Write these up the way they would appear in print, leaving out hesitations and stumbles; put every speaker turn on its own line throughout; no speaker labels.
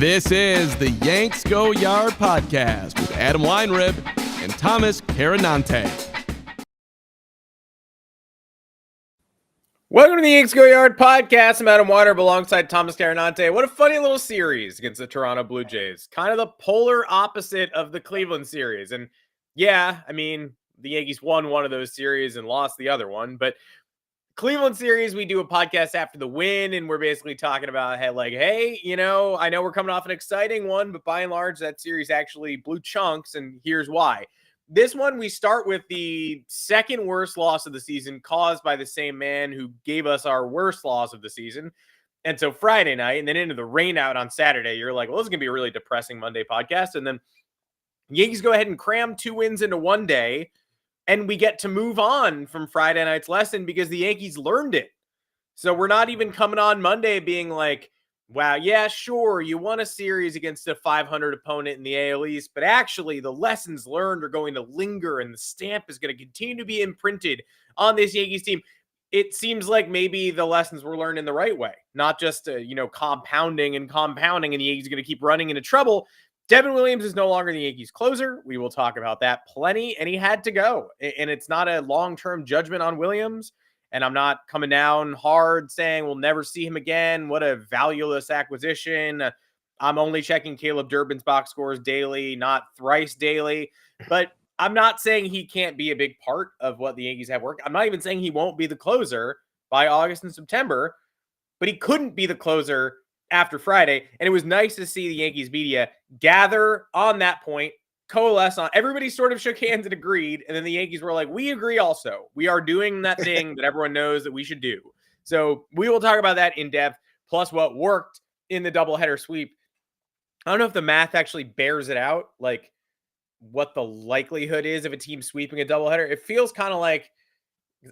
This is the Yanks Go Yard podcast with Adam Weinrib and Thomas Carannante.
Welcome to the Yanks Go Yard podcast. I'm Adam Weinrib alongside Thomas Carannante. What a funny little series against the Toronto Blue Jays. Kind of the polar opposite of the Cleveland series. And yeah, I mean, the Yankees won one of those series and lost the other one. But Cleveland series, we do a podcast after the win, and we're basically talking about, hey, you know, I know we're coming off an exciting one, but by and large, that series actually blew chunks, and here's why. This one, we start with the second worst loss of the season caused by the same man who gave us our worst loss of the season. And so Friday night, and then into the rain out on Saturday, you're like, well, this is going to be a really depressing Monday podcast. And then Yankees go ahead and cram 2 wins into one day. And we get to move on from Friday night's lesson because the Yankees learned it. So we're not even coming on Monday being like, wow, yeah, sure, you won a series against a 500 opponent in the AL East, but actually the lessons learned are going to linger and the stamp is going to continue to be imprinted on this Yankees team. It seems like maybe the lessons were learned in the right way, not just, compounding and the Yankees are going to keep running into trouble. Devin Williams is no longer the Yankees closer. We will talk about that plenty, and he had to go. And it's not a long-term judgment on Williams, and I'm not coming down hard saying we'll never see him again. What a valueless acquisition. I'm only checking Caleb Durbin's box scores daily, not thrice daily. But I'm not saying he can't be a big part of what the Yankees have worked. I'm not even saying he won't be the closer by August and September, but he couldn't be the closer after Friday. And it was nice to see the Yankees media gather on that point, coalesce on. Everybody sort of shook hands and agreed. And then the Yankees were like, we agree also. We are doing that thing that everyone knows that we should do. So we will talk about that in depth, plus what worked in the doubleheader sweep. I don't know if the math actually bears it out, like what the likelihood is of a team sweeping a doubleheader. It feels kind of like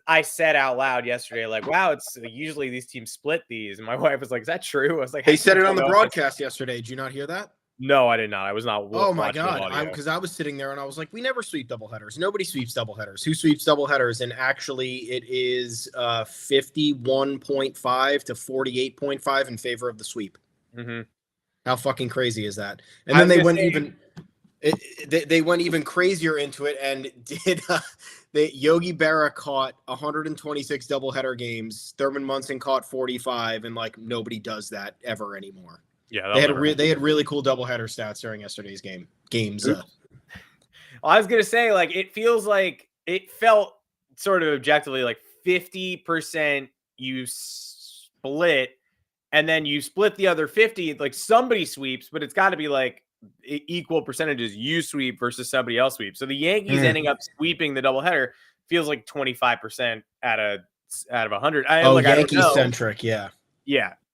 I said out loud yesterday, like, wow, it's usually these teams split these. And my wife was like, is that true? I was like,
they said it on the broadcast yesterday. Did you not hear that?
No, I did not. I was not.
Oh my God. Because I was sitting there and I was like, we never sweep doubleheaders. Nobody sweeps doubleheaders. Who sweeps doubleheaders? And actually it is 51.5 to 48.5 in favor of the sweep.
Mm-hmm.
How fucking crazy is that? And then they went they went even crazier into it and did Yogi Berra caught 126 doubleheader games. Thurman Munson caught 45, and like nobody does that ever anymore.
Yeah,
they had really cool doubleheader stats during yesterday's games.
Well, I was gonna say, like, it feels like it felt sort of objectively like 50% you split, and then you split the other 50. Like somebody sweeps, but it's got to be like equal percentages you sweep versus somebody else sweeps. So the Yankees ending up sweeping the doubleheader feels like 25% out of 100.
Yankee centric, yeah.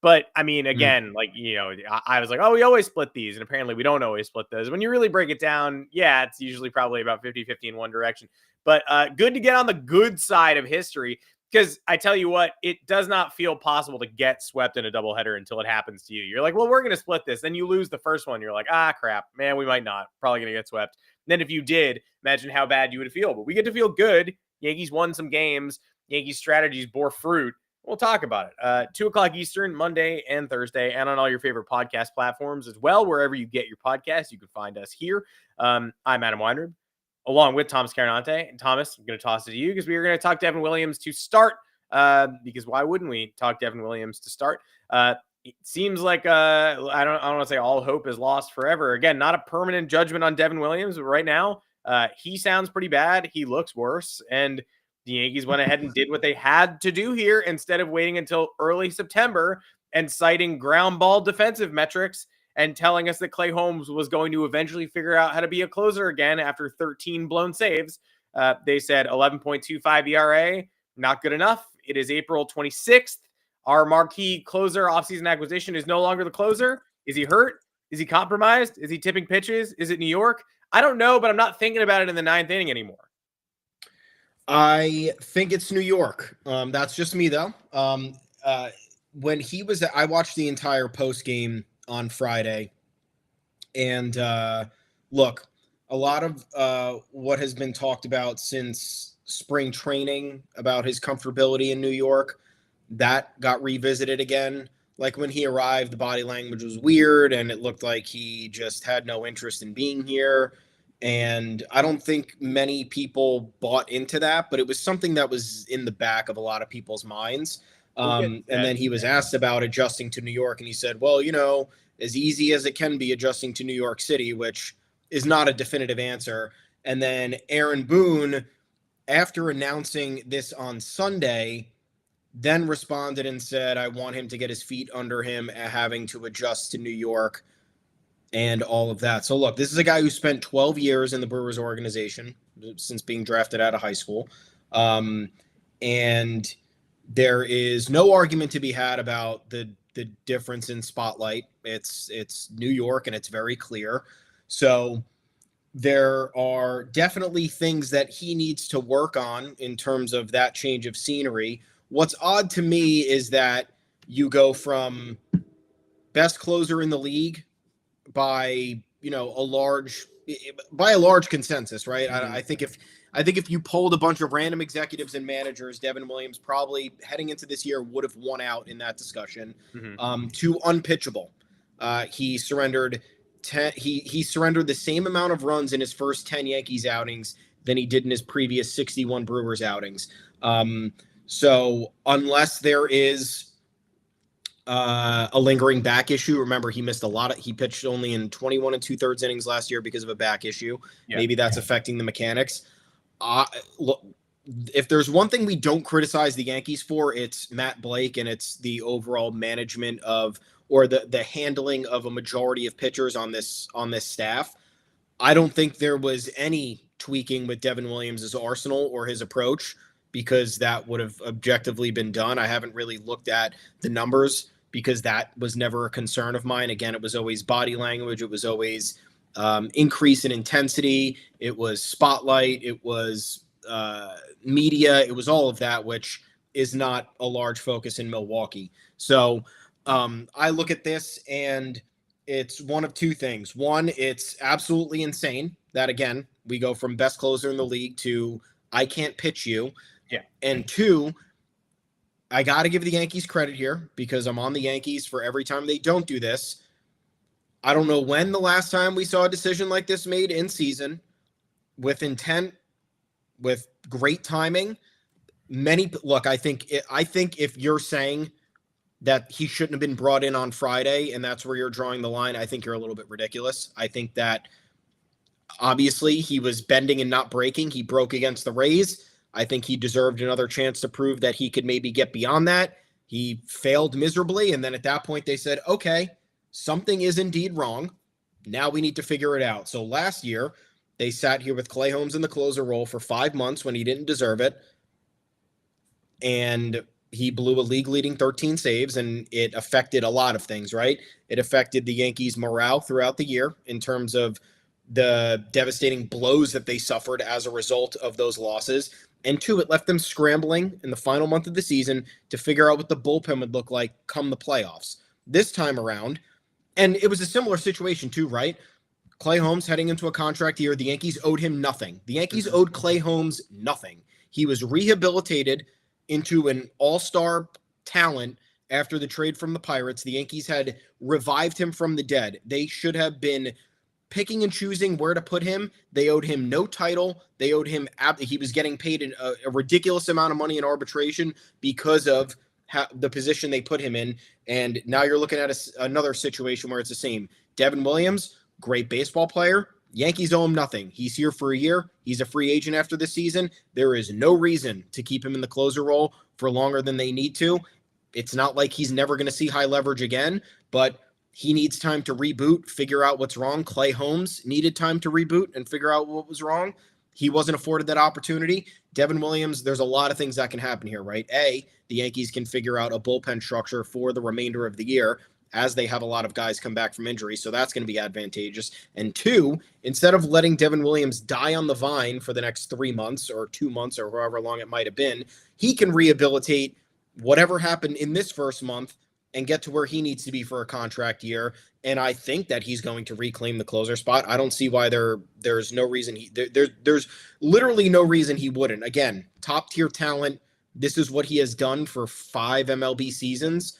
But I mean, again, like, you know, I was like, oh, we always split these, and apparently we don't always split those. When you really break it down, yeah, it's usually probably about 50-50 in one direction. But good to get on the good side of history. Because I tell you what, it does not feel possible to get swept in a doubleheader until it happens to you. You're like, well, we're going to split this. Then you lose the first one. You're like, crap, man, we might not. Probably going to get swept. And then if you did, imagine how bad you would feel. But we get to feel good. Yankees won some games. Yankees strategies bore fruit. We'll talk about it. 2 o'clock Eastern, Monday and Thursday, and on all your favorite podcast platforms as well. Wherever you get your podcasts, you can find us here. I'm Adam Weinrib, along with Thomas Carannante. And Thomas, I'm going to toss it to you because we are going to talk Devin Williams to start. Because why wouldn't we talk Devin Williams to start? It seems like I don't want to say all hope is lost forever. Again, not a permanent judgment on Devin Williams, but right now he sounds pretty bad. He looks worse, and the Yankees went ahead and did what they had to do here instead of waiting until early September and citing ground ball defensive metrics and telling us that Clay Holmes was going to eventually figure out how to be a closer again after 13 blown saves. They said 11.25 ERA, not good enough. It is April 26th. Our marquee closer offseason acquisition is no longer the closer. Is he hurt? Is he compromised? Is he tipping pitches? Is it New York? I don't know, but I'm not thinking about it in the 9th inning anymore.
I think it's New York. That's just me, though. When he was, I watched the entire post game on Friday, and look, a lot of what has been talked about since spring training about his comfortability in New York, that got revisited again. Like when he arrived, the body language was weird and it looked like he just had no interest in being here. And I don't think many people bought into that, but it was something that was in the back of a lot of people's minds. And then he was asked about adjusting to New York, and he said, well, as easy as it can be adjusting to New York City, which is not a definitive answer. And then Aaron Boone, after announcing this on Sunday, then responded and said, I want him to get his feet under him, having to adjust to New York and all of that. So look, this is a guy who spent 12 years in the Brewers organization since being drafted out of high school. And there is no argument to be had about the difference in spotlight. It's New York and it's very clear. So there are definitely things that he needs to work on in terms of that change of scenery. What's odd to me is that you go from best closer in the league by a large consensus, right?
Mm-hmm.
I think if you polled a bunch of random executives and managers, Devin Williams probably heading into this year would have won out in that discussion.
Mm-hmm.
To unpitchable. He surrendered he surrendered the same amount of runs in his first 10 Yankees outings than he did in his previous 61 Brewers outings. So unless there is a lingering back issue, remember he missed he pitched only in 21 2/3 innings last year because of a back issue. Yeah. Maybe that's affecting the mechanics. Look, if there's one thing we don't criticize the Yankees for, it's Matt Blake, and it's the overall management or the handling of a majority of pitchers on this staff. I don't think there was any tweaking with Devin Williams' arsenal or his approach, because that would have objectively been done. I haven't really looked at the numbers because that was never a concern of mine. Again, it was always body language. It was always increase in intensity. It was spotlight. It was media. It was all of that, which is not a large focus in Milwaukee. So I look at this and it's one of two things. One, it's absolutely insane that, again, we go from best closer in the league to I can't pitch you.
Yeah.
And two, I got to give the Yankees credit here because I'm on the Yankees for every time they don't do this. I don't know when the last time we saw a decision like this made in season with intent, with great timing. I think if you're saying that he shouldn't have been brought in on Friday and that's where you're drawing the line, I think you're a little bit ridiculous. I think that obviously he was bending and not breaking. He broke against the Rays. I think he deserved another chance to prove that he could maybe get beyond that. He failed miserably. And then at that point they said, okay, something is indeed wrong. Now we need to figure it out. So last year they sat here with Clay Holmes in the closer role for 5 months when he didn't deserve it. And he blew a league-leading 13 saves, and it affected a lot of things, right? It affected the Yankees' morale throughout the year in terms of the devastating blows that they suffered as a result of those losses. And two, it left them scrambling in the final month of the season to figure out what the bullpen would look like come the playoffs. This time around, and it was a similar situation too, right? Clay Holmes heading into a contract year, the Yankees owed him nothing. The Yankees owed Clay Holmes nothing. He was rehabilitated into an all-star talent after the trade from the Pirates. The Yankees had revived him from the dead. They should have been picking and choosing where to put him. They owed him no title. They owed him he was getting paid a ridiculous amount of money in arbitration because of the position they put him in. And now you're looking at another situation where it's the same. Devin Williams, great baseball player. Yankees owe him nothing. He's here for a year. He's a free agent after this season. There is no reason to keep him in the closer role for longer than they need to. It's not like he's never going to see high leverage again, but he needs time to reboot, figure out what's wrong. Clay Holmes needed time to reboot and figure out what was wrong. He wasn't afforded that opportunity. Devin Williams, there's a lot of things that can happen here, right? A, the Yankees can figure out a bullpen structure for the remainder of the year as they have a lot of guys come back from injury, so that's going to be advantageous. And two, instead of letting Devin Williams die on the vine for the next 3 months or 2 months or however long it might have been, he can rehabilitate whatever happened in this first month and get to where he needs to be for a contract year. And I think that he's going to reclaim the closer spot. I don't see why there's no reason there's literally no reason he wouldn't. Again, top tier talent. This is what he has done for 5 MLB seasons.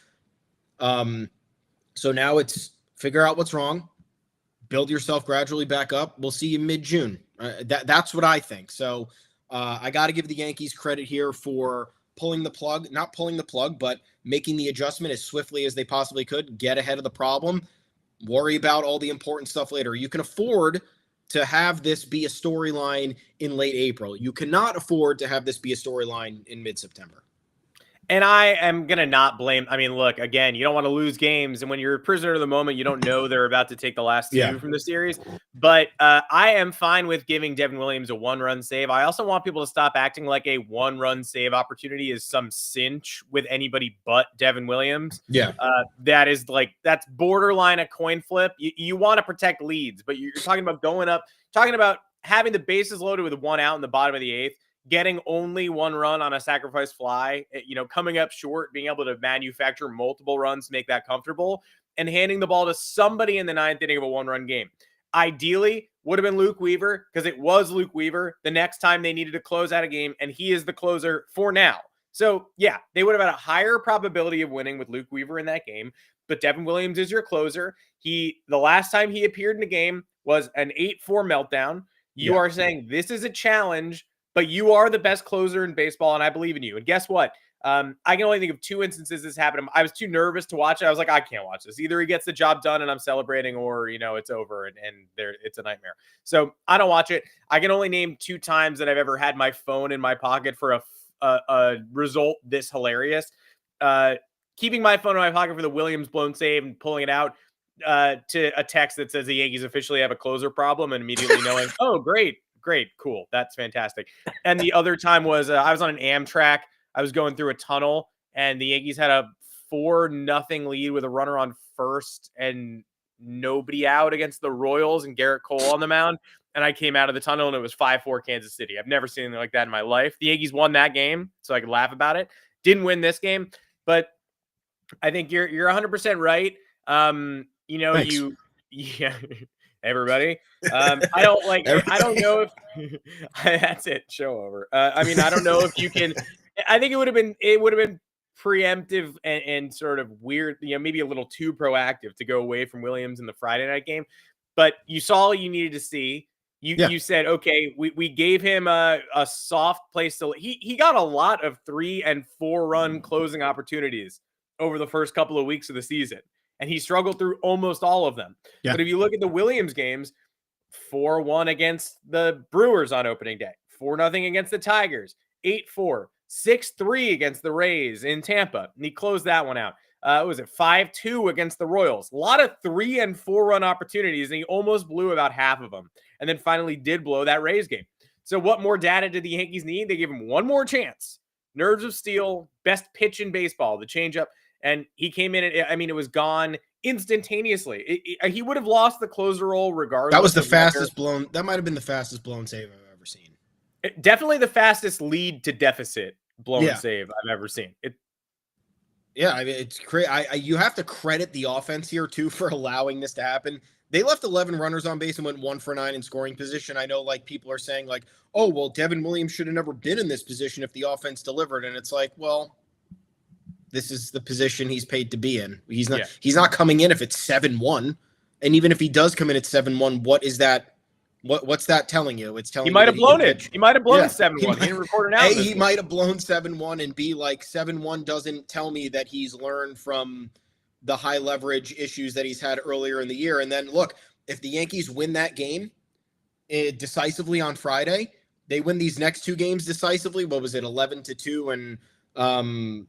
So now it's figure out what's wrong, build yourself gradually back up. We'll see you mid-June. That's what I think. So I got to give the Yankees credit here for not pulling the plug, but making the adjustment as swiftly as they possibly could, get ahead of the problem, worry about all the important stuff later. You can afford to have this be a storyline in late April. You cannot afford to have this be a storyline in mid-September.
And I am going to not blame. I mean, look, again, you don't want to lose games. And when you're a prisoner of the moment, you don't know they're about to take the last two from the series. But I am fine with giving Devin Williams a 1-run save. I also want people to stop acting like a 1-run save opportunity is some cinch with anybody but Devin Williams.
Yeah.
That's borderline a coin flip. You want to protect leads, but you're talking about going up, talking about having the bases loaded with 1 out in the bottom of the 8th. Getting only 1 run on a sacrifice fly, coming up short, being able to manufacture multiple runs to make that comfortable, and handing the ball to somebody in the 9th inning of a 1-run game. Ideally, would have been Luke Weaver, because it was Luke Weaver the next time they needed to close out a game, and he is the closer for now. So, yeah, they would have had a higher probability of winning with Luke Weaver in that game, but Devin Williams is your closer. The last time he appeared in a game was an 8-4 meltdown. You are saying this is a challenge, but you are the best closer in baseball, and I believe in you. And guess what? I can only think of 2 instances this happened. I was too nervous to watch it. I was like, I can't watch this. Either he gets the job done and I'm celebrating, or, it's over and it's a nightmare. So I don't watch it. I can only name 2 times that I've ever had my phone in my pocket for a result this hilarious. Keeping my phone in my pocket for the Williams blown save and pulling it out to a text that says the Yankees officially have a closer problem, and immediately knowing, oh, great, cool, that's fantastic. And the other time was I was on an Amtrak. I was going through a tunnel, and the Yankees had a 4-0 lead with a runner on first and nobody out against the Royals and Garrett Cole on the mound. And I came out of the tunnel, and it was 5-4 Kansas City. I've never seen anything like that in my life. The Yankees won that game, so I could laugh about it. Didn't win this game, but I think you're 100% right.
Thanks.
Yeah. Everybody. I don't know if that's it. Show over. I don't know if you can. I think it would have been preemptive and sort of weird, maybe a little too proactive to go away from Williams in the Friday night game. But you saw all you needed to see. You said, okay, we gave him a soft place to. He got a lot of 3- and 4-run closing opportunities over the first couple of weeks of the season, and he struggled through almost all of them. Yeah. But if you look at the Williams games, 4-1 against the Brewers on opening day, 4-0 against the Tigers, 8-4, 6-3 against the Rays in Tampa, and he closed that one out. Was it 5-2 against the Royals? A lot of 3- and 4-run opportunities, and he almost blew about half of them, and then finally did blow that Rays game. So what more data did the Yankees need? They gave him one more chance. Nerves of steel, best pitch in baseball, the changeup. And he came in, and it was gone instantaneously. He would have lost the closer role regardless.
That was the fastest blown. That might have been the fastest blown save I've ever seen.
Definitely the fastest lead to deficit blown save I've ever seen.
It's crazy. You have to credit the offense here too for allowing this to happen. They left 11 runners on base and went 1 for 9 in scoring position. I know, people are saying oh, well, Devin Williams should have never been in this position if the offense delivered. And it's like, well, this is the position he's paid to be in. He's not coming in if it's 7-1. And even if he does come in at 7-1, what is that? What's that telling you? It's telling
he might have blown it. He might have blown 7-1. He didn't record it out.
He might have blown 7-1, and B, 7-1 doesn't tell me that he's learned from the high leverage issues that he's had earlier in the year. And then look, if the Yankees win that game decisively on Friday, they win these next 2 games decisively. What was it? 11-2 and 6-1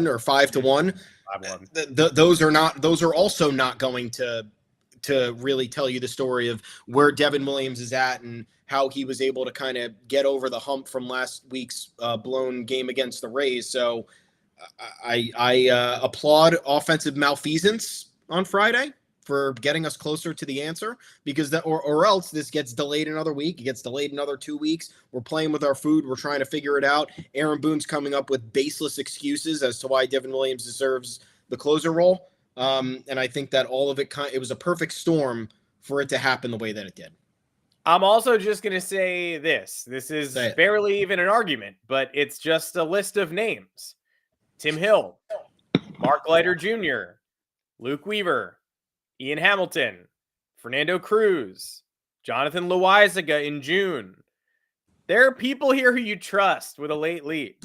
or 5-1. 5-1. Those are also not going to really tell you the story of where Devin Williams is at and how he was able to kind of get over the hump from last week's blown game against the Rays. So I applaud offensive malfeasance on Friday for getting us closer to the answer, because or else this gets delayed another week. It gets delayed another 2 weeks. We're playing with our food. We're trying to figure it out. Aaron Boone's coming up with baseless excuses as to why Devin Williams deserves the closer role. And I think that all of it, it was a perfect storm for it to happen the way that it did.
I'm also just going to say this. This is barely even an argument, but it's just a list of names. Tim Hill, Mark Leiter Jr., Luke Weaver, Ian Hamilton, Fernando Cruz, Jonathan Loaizaga in June. There are people here who you trust with a late lead.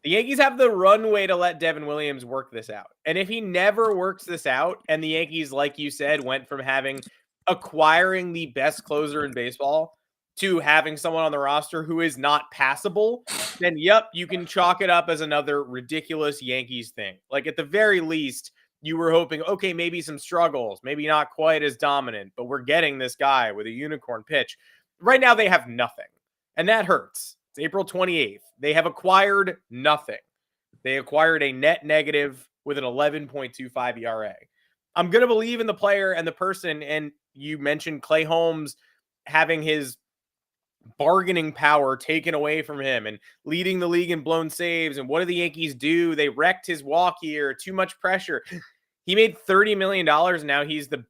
The Yankees have the runway to let Devin Williams work this out. And if he never works this out, and the Yankees, like you said, went from acquiring the best closer in baseball to having someone on the roster who is not passable, then yep, you can chalk it up as another ridiculous Yankees thing. Like at the very least, you were hoping, okay, maybe some struggles, maybe not quite as dominant, but we're getting this guy with a unicorn pitch. Right now they have nothing, and that hurts. It's April 28th. They have acquired nothing. They acquired a net negative with an 11.25 ERA. I'm going to believe in the player and the person, and you mentioned Clay Holmes having his bargaining power taken away from him and leading the league in blown saves. And what do the Yankees do? They wrecked his walk here. Too much pressure. He made $30 million. Now he's the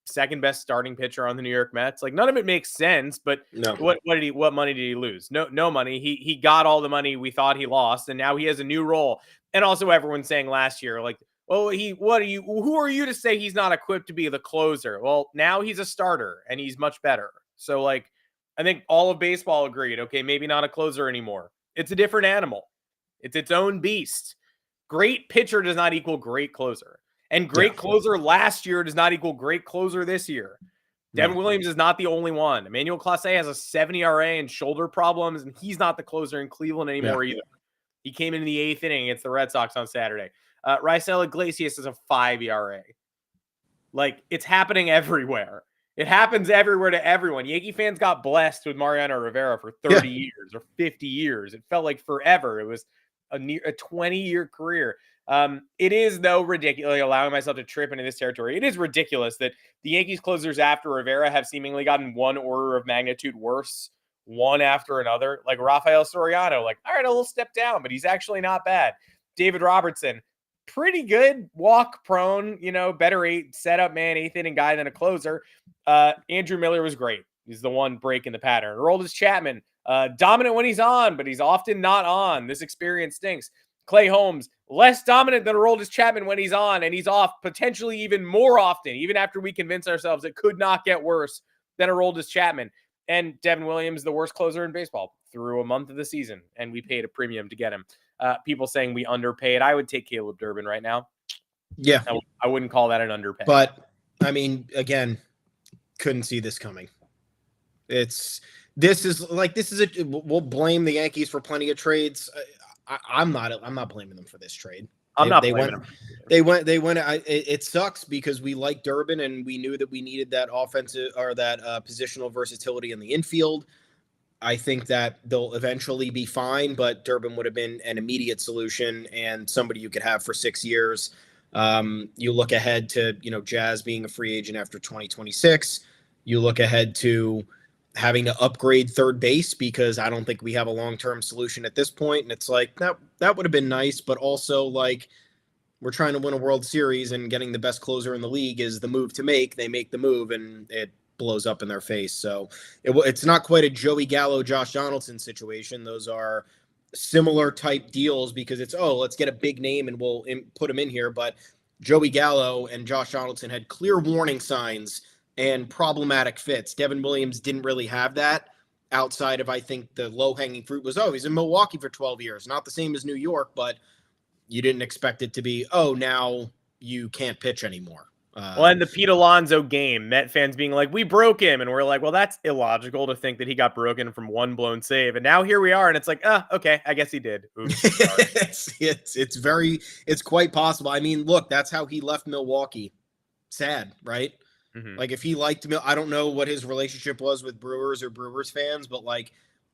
second best starting pitcher on the New York Mets. Like none of it makes sense, but
No.
what money did he lose? No money. He got all the money we thought he lost, and now he has a new role. And also everyone's saying last year, like, oh, who are you to say he's not equipped to be the closer? Well, now he's a starter and he's much better. So like, I think all of baseball agreed, okay, maybe not a closer anymore. It's a different animal. It's its own beast. Great pitcher does not equal great closer. And great closer last year does not equal great closer this year. Devin Williams is not the only one. Emmanuel Clase has a 70 ERA and shoulder problems, and he's not the closer in Cleveland anymore either. He came in the 8th inning against the Red Sox on Saturday. Raisel Iglesias has a 5 ERA. Like, it's happening everywhere. It happens everywhere to everyone. Yankee fans got blessed with Mariano Rivera for 30 years or 50 years. It felt like forever. It was a 20-year career. It is, though, ridiculous, allowing myself to trip into this territory. It is ridiculous that the Yankees closers after Rivera have seemingly gotten one order of magnitude worse, one after another. Like Rafael Soriano, like, all right, a little step down, but he's actually not bad. David Robertson, pretty good, walk prone, better setup man, 8th inning guy than a closer. Andrew Miller was great. He's the one breaking the pattern. Aroldis Chapman, dominant when he's on, but he's often not on. This experience stinks. Clay Holmes, less dominant than Aroldis Chapman when he's on, and he's off potentially even more often, even after we convince ourselves it could not get worse than Aroldis Chapman. And Devin Williams, the worst closer in baseball through a month of the season, and we paid a premium to get him. People saying we underpaid. I would take Caleb Durbin right now.
Yeah.
I wouldn't call that an underpay.
But, I mean, again, couldn't see this coming. We'll blame the Yankees for plenty of trades. I'm not blaming them for this trade. It sucks because we like Durbin and we knew that we needed that offensive or that positional versatility in the infield. I think that they'll eventually be fine, but Durbin would have been an immediate solution and somebody you could have for 6 years. You look ahead to, Jazz being a free agent after 2026. You look ahead to having to upgrade third base because I don't think we have a long-term solution at this point. And it's like, that would have been nice, but also like we're trying to win a World Series and getting the best closer in the league is the move to make. They make the move and it blows up in their face. So it's not quite a Joey Gallo, Josh Donaldson situation. Those are similar type deals because it's, let's get a big name and we'll put him in here. But Joey Gallo and Josh Donaldson had clear warning signs and problematic fits. Devin Williams didn't really have that outside of, I think, the low-hanging fruit was, he's in Milwaukee for 12 years. Not the same as New York, but you didn't expect it to be, now you can't pitch anymore.
And the Pete Alonso game, Met fans being like, we broke him. And we're like, well, that's illogical to think that he got broken from one blown save. And now here we are. And it's like, okay, I guess he did. Oops,
it's quite possible. I mean, look, that's how he left Milwaukee. Sad, right? Mm-hmm. Like if he liked I don't know what his relationship was with Brewers or Brewers fans, but like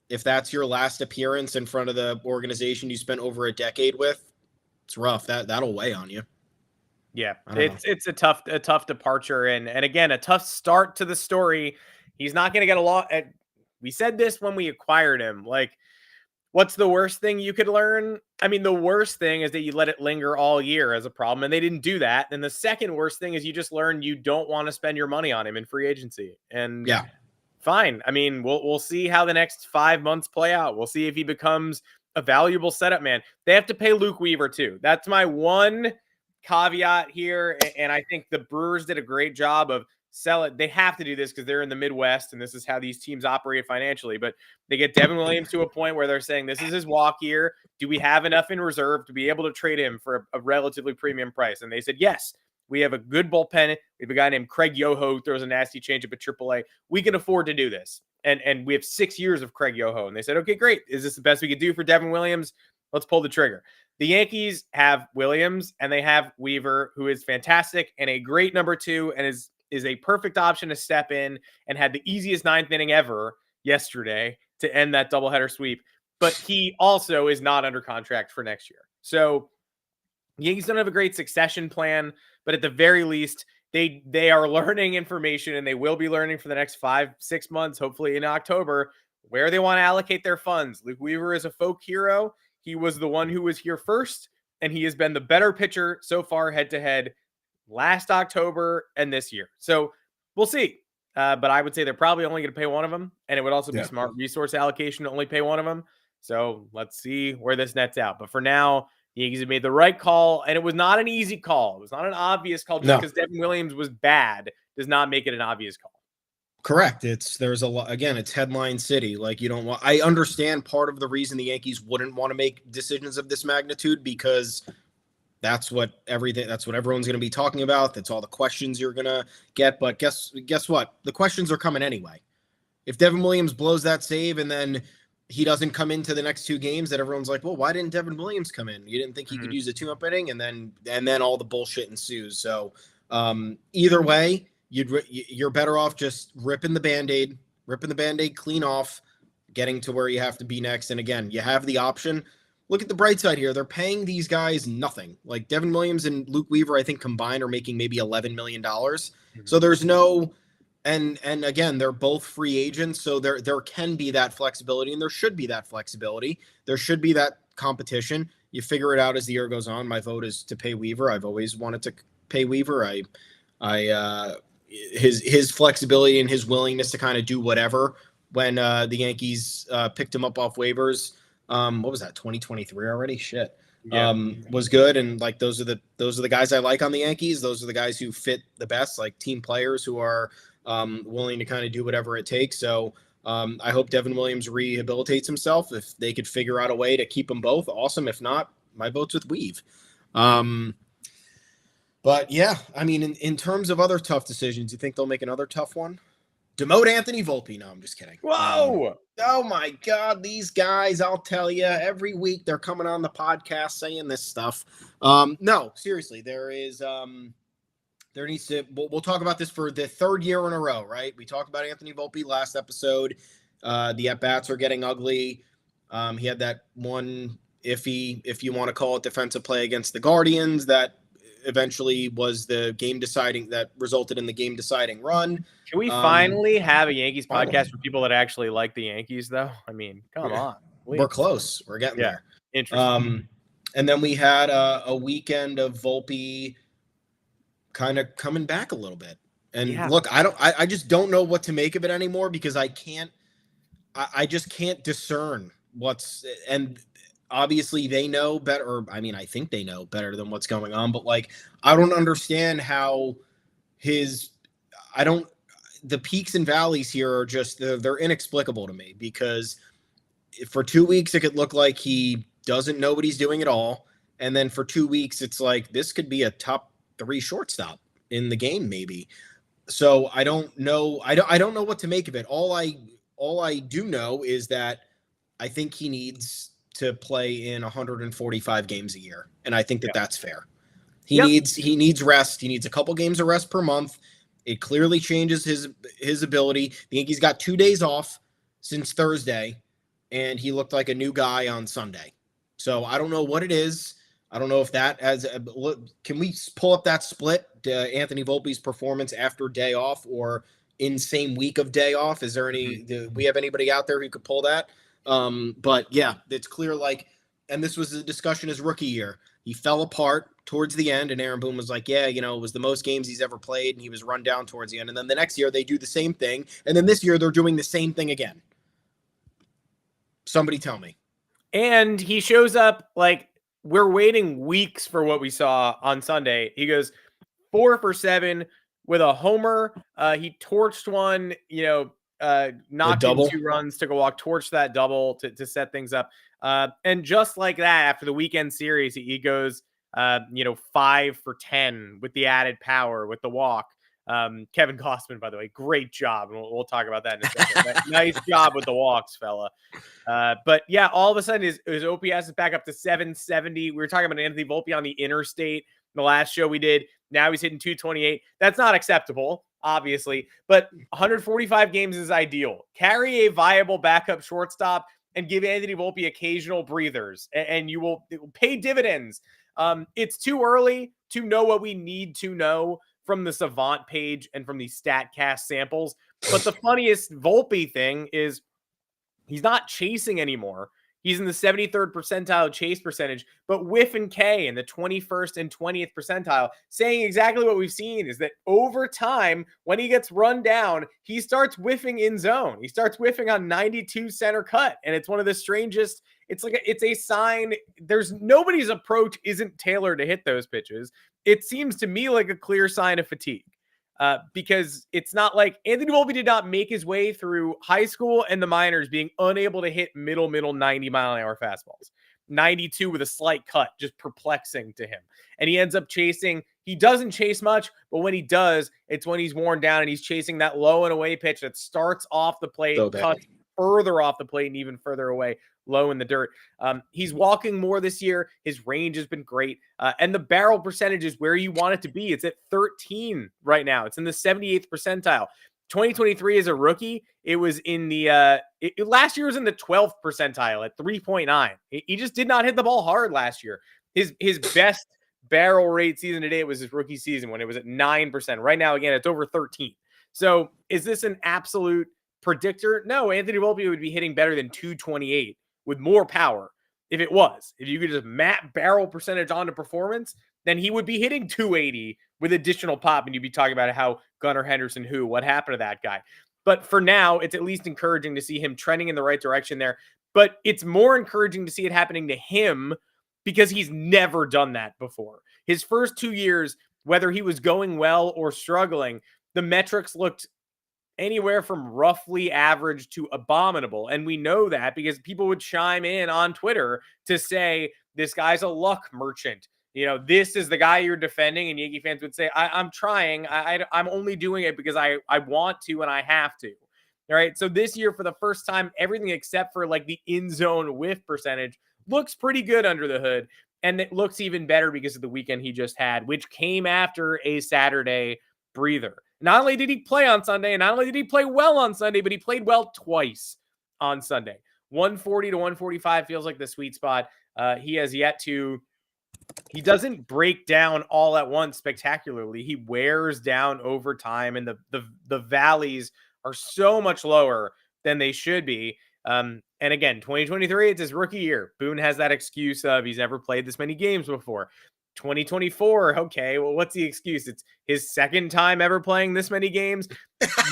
if that's your last appearance in front of the organization you spent over a decade with, it's rough. That'll weigh on you.
Yeah, it's a tough departure and again a tough start to the story. He's not going to get a lot. We said this when we acquired him. Like, what's the worst thing you could learn? I mean, the worst thing is that you let it linger all year as a problem, and they didn't do that. And the second worst thing is you just learn you don't want to spend your money on him in free agency. And fine. I mean, we'll see how the next 5 months play out. We'll see if he becomes a valuable setup man. They have to pay Luke Weaver too. That's my one caveat here. And I think the Brewers did a great job of selling. They have to do this because they're in the Midwest and this is how these teams operate financially. But they get Devin Williams to a point where they're saying this is his walk year. Do we have enough in reserve to be able to trade him for a relatively premium price? And they said, yes, we have a good bullpen. We have a guy named Craig Yoho who throws a nasty changeup at AAA. We can afford to do this. And we have 6 years of Craig Yoho. And they said, okay, great. Is this the best we could do for Devin Williams? Let's pull the trigger. The Yankees have Williams and they have Weaver, who is fantastic and a great number 2 and is a perfect option to step in and had the easiest 9th inning ever yesterday to end that doubleheader sweep. But he also is not under contract for next year. So the Yankees don't have a great succession plan, but at the very least, they are learning information and they will be learning for the next 5-6 months, hopefully in October, where they want to allocate their funds. Luke Weaver is a folk hero. He was the one who was here first, and he has been the better pitcher so far head-to-head last October and this year. So we'll see. But I would say they're probably only going to pay one of them, and it would also be smart resource allocation to only pay one of them. So let's see where this nets out. But for now, the Yankees have made the right call, and it was not an easy call. It was not an obvious call. Just because Devin Williams was bad does not make it an obvious call.
Correct. There's a lot. Again, it's headline city. Like you don't want. I understand part of the reason the Yankees wouldn't want to make decisions of this magnitude because that's what everyone's going to be talking about. That's all the questions you're going to get. But guess what? The questions are coming anyway. If Devin Williams blows that save and then he doesn't come into the next 2 games, that everyone's like, well, why didn't Devin Williams come in? You didn't think he could use a 2-up inning, and then all the bullshit ensues. So either way, you're better off just ripping the Band-Aid clean off, getting to where you have to be next. And again, you have the option. Look at the bright side here. They're paying these guys nothing. Like Devin Williams and Luke Weaver, I think combined are making maybe $11 million. So there's no. And again, they're both free agents, so there can be that flexibility, and there should be that flexibility. There should be that competition. You figure it out as the year goes on. My vote is to pay Weaver. I've always wanted to pay Weaver. His flexibility and his willingness to kind of do whatever when the Yankees picked him up off waivers. What was that? 2023 already? Shit. Yeah. Was good, and like those are the guys I like on the Yankees. Those are the guys who fit the best, like team players who are willing to kind of do whatever it takes. So I hope Devin Williams rehabilitates himself. If they could figure out a way to keep them both, awesome. If not, my vote's with Weave. But yeah, I mean, in terms of other tough decisions, you think they'll make another tough one? Demote Anthony Volpe. No, I'm just kidding.
Whoa.
Oh my God. These guys, I'll tell you, every week they're coming on the podcast saying this stuff. No, seriously, there needs to, we'll talk about this for the 3rd year in a row, right? We talked about Anthony Volpe last episode. The at-bats are getting ugly. He had that one iffy, if you want to call it, defensive play against the Guardians that eventually was the game deciding, that resulted in the game deciding run.
Can we finally have a Yankees podcast for people that actually like the Yankees, though? I mean, come on. Please.
We're close. We're getting there.
Interesting.
And then we had a weekend of Volpe kind of coming back a little bit. And look, I just don't know what to make of it anymore because I just can't discern and obviously they know better. Or, I mean, I think they know better than what's going on, but like, I don't understand how the peaks and valleys here are just, they're inexplicable to me because for 2 weeks, it could look like he doesn't know what he's doing at all. And then for 2 weeks, it's like, this could be a top 3 shortstop in the game, maybe. So I don't know. I don't know what to make of it. All I do know is that I think he needs to play in 145 games a year. And I think that's fair. He needs rest. He needs a couple games of rest per month. It clearly changes his ability. The Yankees got 2 days off since Thursday, and he looked like a new guy on Sunday. So I don't know what it is. I don't know if that can we pull up that split, Anthony Volpe's performance after day off or in same week of day off? Is there do we have anybody out there who could pull that? But yeah, it's clear, like, and this was a discussion his rookie year. He fell apart towards the end, and Aaron Boone was like, yeah, it was the most games he's ever played, and he was run down towards the end. And then the next year they do the same thing, and then this year they're doing the same thing again. Somebody tell me.
And he shows up like we're waiting weeks for what we saw on Sunday. He goes 4 for 7 with a homer. He torched one, knocked in 2 runs, took a walk, torched that double to set things up. And just like that, after the weekend series, he goes, 5 for 10 with the added power, with the walk. Kevin Gossman, by the way, great job. And we'll talk about that in a second. Nice job with the walks, fella. But yeah, all of a sudden his OPS is back up to 770. We were talking about Anthony Volpe on the interstate the last show we did. Now he's hitting 228. That's not acceptable, obviously, but 145 games is ideal. Carry a viable backup shortstop and give Anthony Volpe occasional breathers, and it will pay dividends. It's too early to know what we need to know from the Savant page and from the StatCast samples. But the funniest Volpe thing is he's not chasing anymore. He's in the 73rd percentile chase percentage, but whiff and K in the 21st and 20th percentile, saying exactly what we've seen is that over time, when he gets run down, he starts whiffing in zone. He starts whiffing on 92 center cut. And it's one of the strangest. It's a sign. There's nobody's approach isn't tailored to hit those pitches. It seems to me like a clear sign of fatigue. Because it's not like Anthony Volpe did not make his way through high school and the minors being unable to hit middle 90-mile-an-hour fastballs. 92 with a slight cut, just perplexing to him. And he ends up chasing. He doesn't chase much, but when he does, it's when he's worn down and he's chasing that low and away pitch that starts off the plate, cuts further off the plate and even further away, low in the dirt. He's walking more this year. His range has been great. And the barrel percentage is where you want it to be. It's at 13 right now. It's in the 78th percentile. 2023 as a rookie, it was in the last year was in the 12th percentile at 3.9. He just did not hit the ball hard last year. His best barrel rate season to date was his rookie season when it was at 9%. Right now, again, it's over 13. So is this an absolute predictor? No, Anthony Volpe would be hitting better than 228 with more power. If you could just map barrel percentage onto performance, then he would be hitting 280 with additional pop. And you'd be talking about how Gunnar Henderson, what happened to that guy? But for now, it's at least encouraging to see him trending in the right direction there. But it's more encouraging to see it happening to him because he's never done that before. His first 2 years, whether he was going well or struggling, the metrics looked anywhere from roughly average to abominable. And we know that because people would chime in on Twitter to say, this guy's a luck merchant. This is the guy you're defending. And Yankee fans would say, I'm trying. I'm only doing it because I want to and I have to. All right. So this year, for the first time, everything except for like the in-zone whiff percentage looks pretty good under the hood. And it looks even better because of the weekend he just had, which came after a Saturday breather. Not only did he play on Sunday, and not only did he play well on Sunday, but he played well twice on Sunday. 140 to 145 feels like the sweet spot. He doesn't break down all at once spectacularly. He wears down over time, and the valleys are so much lower than they should be. And again, 2023, it's his rookie year. Boone has that excuse of he's never played this many games before. 2024, okay, well, what's the excuse? It's his second time ever playing this many games.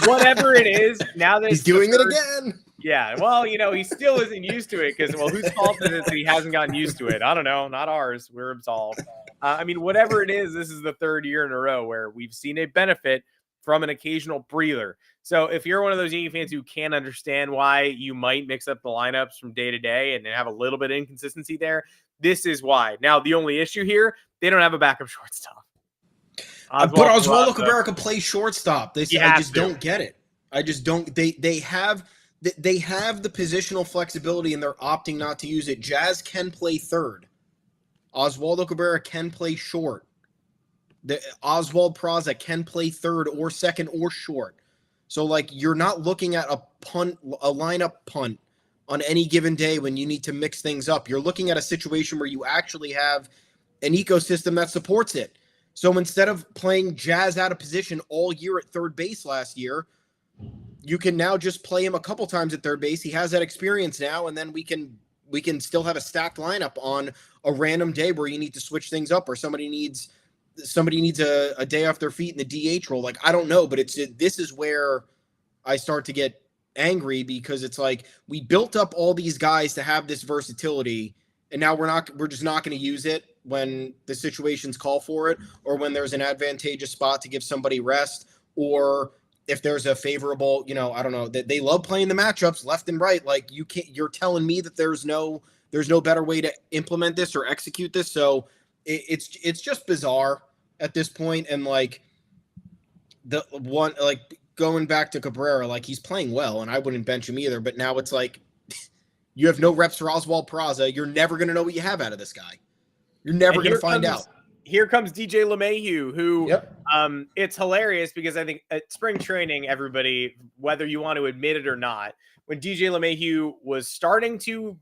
Whatever it is, now that
he's doing it again.
Yeah, well, he still isn't used to it because, whose fault is it that he hasn't gotten used to it? I don't know, not ours. We're absolved. Whatever it is, this is the third year in a row where we've seen a benefit from an occasional breather. So if you're one of those Yankee fans who can't understand why you might mix up the lineups from day to day and have a little bit of inconsistency there, this is why. Now, the only issue here, they don't have a backup shortstop.
But Oswaldo Cabrera can play shortstop. I just don't get it. I just don't. They have the positional flexibility and they're opting not to use it. Jazz can play third. Oswaldo Cabrera can play short. Oswald Peraza can play third or second or short. So you're not looking at a lineup punt on any given day when you need to mix things up. You're looking at a situation where you actually have an ecosystem that supports it. So instead of playing Jazz out of position all year at third base last year, you can now just play him a couple times at third base. He has that experience now, and then we can still have a stacked lineup on a random day where you need to switch things up or somebody needs a day off their feet in the DH role. I don't know, but this is where I start to get angry because it's like we built up all these guys to have this versatility, and now we're just not going to use it when the situations call for it, or when there's an advantageous spot to give somebody rest, or if there's a favorable, I don't know, that they love playing the matchups left and right. Like you're telling me that there's no better way to implement this or execute this. So it's just bizarre at this point. And like the one, like going back to Cabrera, like he's playing well and I wouldn't bench him either. But now it's like, you have no reps for Oswald Peraza. You're never going to know what you have out of this guy. You're never going to find out.
Here comes DJ LeMahieu, who
Yep.
It's hilarious because I think at spring training, everybody, whether you want to admit it or not, when DJ LeMahieu was starting to,